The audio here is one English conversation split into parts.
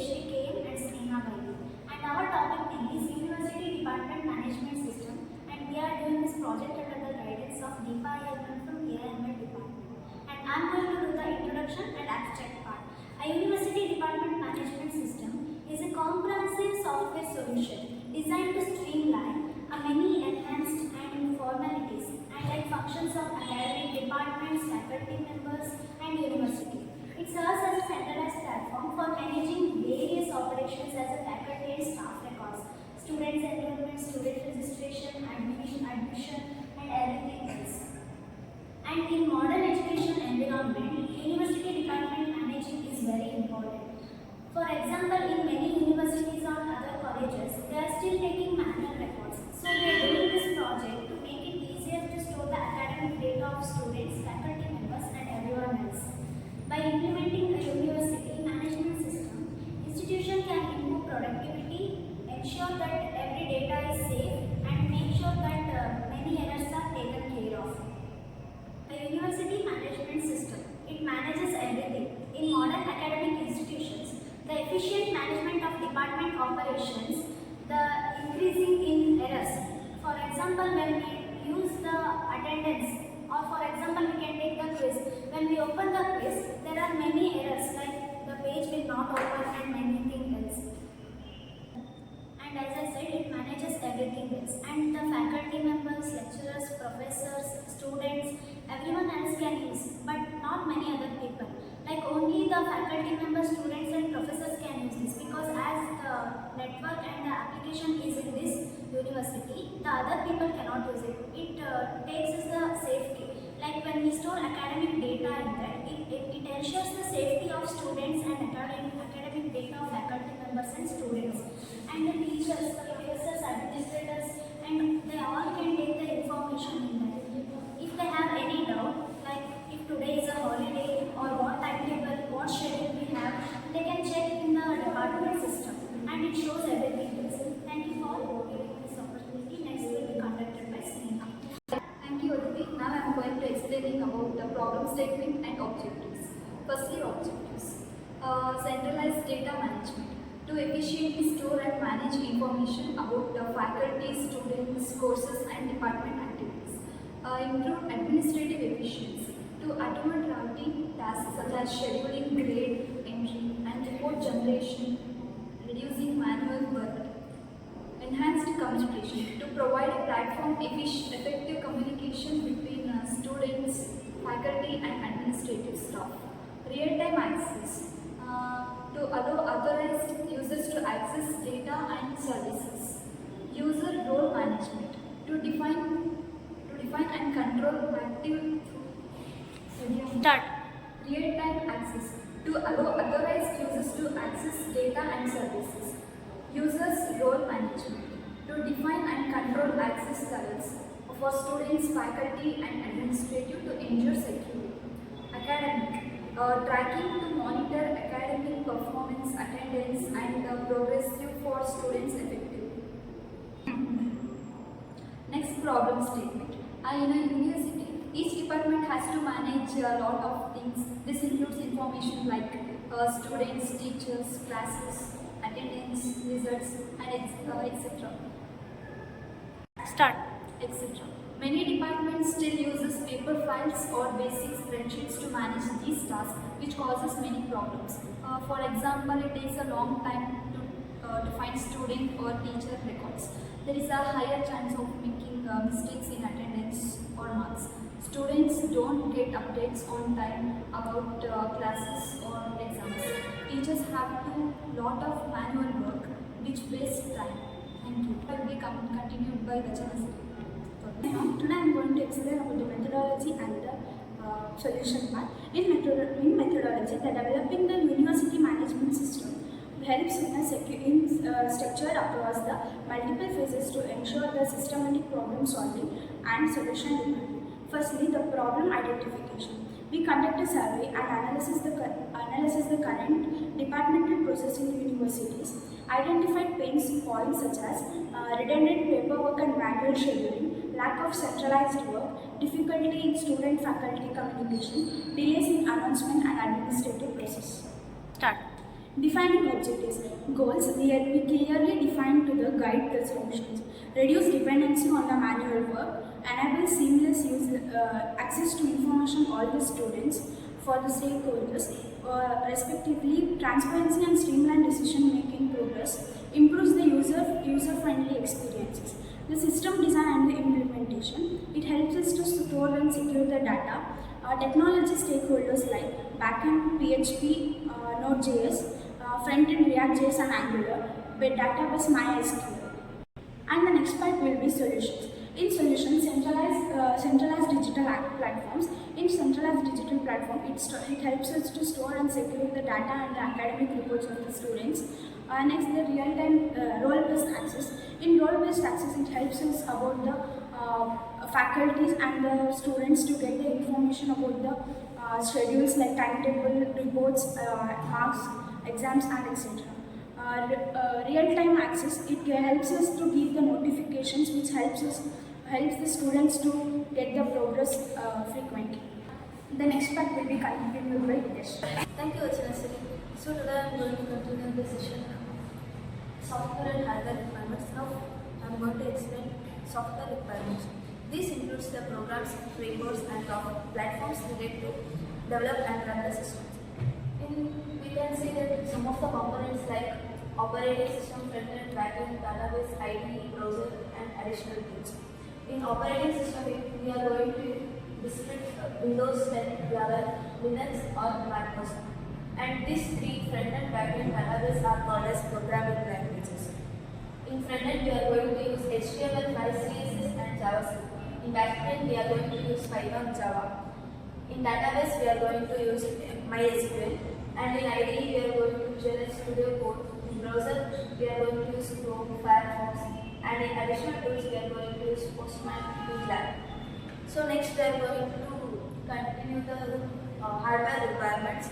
Jayashree KM and Sneha Bailey. And our topic name is University Department Management System, and we are doing this project under the guidance of Deepa Ayman from AI&ML department. And I am going to do the introduction and abstract part. A University Department Management System is a comprehensive software solution designed to streamline many enhanced and formalities and like functions of academic departments, faculty members, and university. It serves as a centralized platform for managing various operations as a faculty and staff records, students' enrollment, student registration, admission, and everything else. And in modern education environment, university department managing is very important. For example, in many universities or other colleges, they are still taking manual records. So we are doing this project to make it easier to store the academic data of students, faculty members, and everyone else. By implementing a university management system, institution can improve productivity, ensure that every data is safe, and make sure that many errors are taken care of. The university management system, it manages everything. In modern academic institutions, the efficient management of department operations, the increasing in errors. For example, when we use the attendance, or for example, we can take the quiz. When we open the quiz, there are many errors like the page will not open and many things else. And as I said, it manages everything else. And the faculty members, lecturers, professors, students, everyone else can use, but not many other people. Like only the faculty members, students and professors can use this, because as the network and the application is in this university, the other people cannot use it. It takes us the safety. Like when we store academic data in that, it ensures the safety of students and academic data of faculty members and students. And the teachers, the professors, administrators, and they all can take the information in that. If they have any doubt, like if today is a holiday or what timetable, what schedule we have, they can check in the department system and it shows everything. Thank you for giving this opportunity. Next will be conducted by Sneha. Thank you, Aditi. Now I am going to explaining about the problem statement and objectives. Firstly, objectives. Centralized data management to efficiently store and manage information about the faculty, students, courses, and department activities. Improve administrative efficiency to automate routing tasks such as scheduling, grade entry, and report generation, reducing manual work. Enhanced communication to provide a platform effective communication between students, faculty, and administrative staff. Real-time access to allow authorized users to access data and services. User role management to define and control active. Start. Real-time access to allow authorized users to access data and services. Users role management to define and control access levels for students, faculty, and administrative to ensure security. Academic tracking to monitor academic performance, attendance, and progressive for students effectively. Next, problem statement. In a university, each department has to manage a lot of things. This includes information like students, teachers, classes, attendance, results, and etc. Start. etc. Many departments still uses paper files or basic spreadsheets to manage these tasks, which causes many problems. For example, it takes a long time to find student or teacher records. There is a higher chance of making mistakes in attendance or marks. Students don't get updates on time about classes or exams. Teachers have to lot of manual work, which wastes time. Thank you. Will be continued by Vajana. Today I am going to explain about the methodology and the solution part. In methodology, the developing the university management system helps in structure across the multiple phases to ensure the systematic problem solving and solution development. Firstly, the problem identification. We conduct a survey and analysis the current departmental process in universities, identify pain points such as redundant paperwork and manual scheduling, lack of centralized work, difficulty in student-faculty communication, delays in announcement and administrative process. Start. Defining objectives. Goals we clearly define to the guide the solutions. Reduce dependency on the manual work. Enable seamless access to information all the students for the stakeholders, respectively. Transparency and streamlined decision making progress. Improves the user friendly experiences. The system design and the implementation. It helps us to store and secure the data. Technology stakeholders like backend PHP, Node.js, front-end React.js and Angular, with database MySQL. And the next part will be solutions. In solutions, centralized digital platforms. In centralized digital platform, it helps us to store and secure the data and the academic reports of the students. Next, the real-time role-based access. In role-based access, it helps us about the faculties and the students to get the information about the schedules like timetable, reports, marks, exams, and etc. Real-time access, it helps us to give the notifications, which helps the students to get the progress frequently. The next part will be continued by this. Thank you, Achinasiri. So today I am going to continue the session software and hardware requirements. Now I am going to explain software requirements. This includes the programs, frameworks and platforms needed to develop and run the systems. We can see that some of the components like operating system, front-end, back-end, database, IDE, browser and additional tools. In operating system, we are going to display Windows 10, 11, Linux or Mac OS. And these three front-end, back-end, database are called as programming languages. In front-end, we are going to use HTML, 5, CSS and JavaScript. In back-end, we are going to use Python, Java. In database, we are going to use MySQL. And in IDE, we are going to use Studio Code. In browser, we are going to use Chrome, Firefox. And in additional tools, we are going to use Postman, GitLab. So next, we are going to continue the hardware requirements.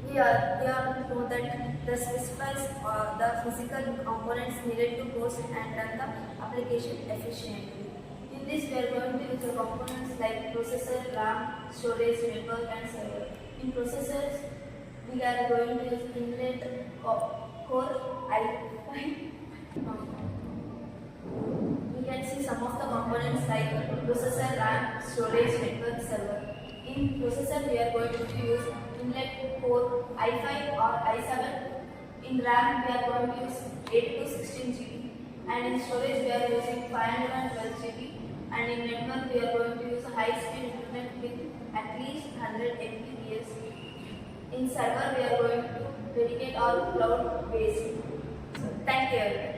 We are know that the specifies the physical components needed to host and run the application efficiently. In this, we are going to use the components like processor, RAM, storage, network, and server. In processors, we are going to use Intel Core i5. We can see some of the components like processor, RAM, storage, network, server. In processor, we are going to use Intel Core i5 or i7. In RAM, we are going to use 8 to 16 GB. And in storage, we are using 512 GB. And in network, we are going to use a high-speed internet with at least 100 Mbps. In server, we are going to dedicate our cloud-based. So, thank you.